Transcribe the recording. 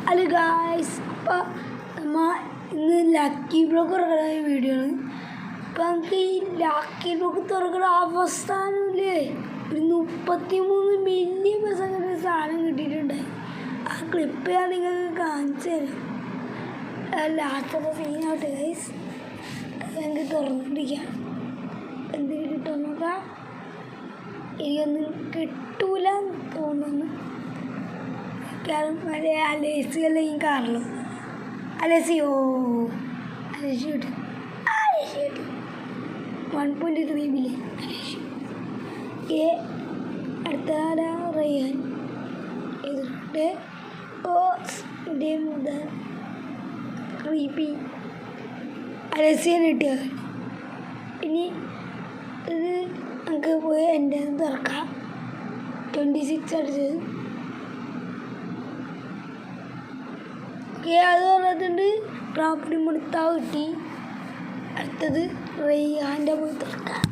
Hello guys, ഇപ്പോൾ നമ്മൾ ഇന്ന് ലക്കി ബ്ലോക്ക് തുറക്കുന്ന വീഡിയോ ആണ്. ഇപ്പം നമുക്ക് ഈ ലക്കി ബ്ലോക്ക് തുറക്കുന്ന അവസാനമില്ലേ ഒരു 33 മില്യൺ പൈസ അങ്ങനെ സാധനം കിട്ടിയിട്ടുണ്ട്. ആ ക്ലിപ്പ് ഞാൻ നിങ്ങൾക്ക് കാണിച്ചു തരാം. ലാസ്റ്റത്തെ സീനാവട്ടെ ഗൈസ്. ഞങ്ങൾക്ക് തുറന്നിരിക്കാം. എന്ത് കിട്ടും നോക്കാം. എനിക്കൊന്നും കിട്ടൂല തോന്നുന്നു. മറ്റേ അലേസി അല്ലെങ്കിൽ കാർലോ അലേസിയോ അലേസി കിട്ടും. 1.3 ബില്യൺ അലേസി. അടുത്ത റയ്യാൻ എതിർട്ട് മുതൽ ക്രീപ്പി അലേസിയെ കിട്ടിയ. ഇനി ഇത് നമുക്ക് പോയി എൻ്റെ തുറക്കാം. 26 അടിച്ചത്. അത് പറഞ്ഞിട്ടുണ്ട്. പ്രോപ്പർട്ടി മുടുത്താവ് കിട്ടി. അടുത്തത് റയ്യാൻ്റെ പോയി തുറക്കാം.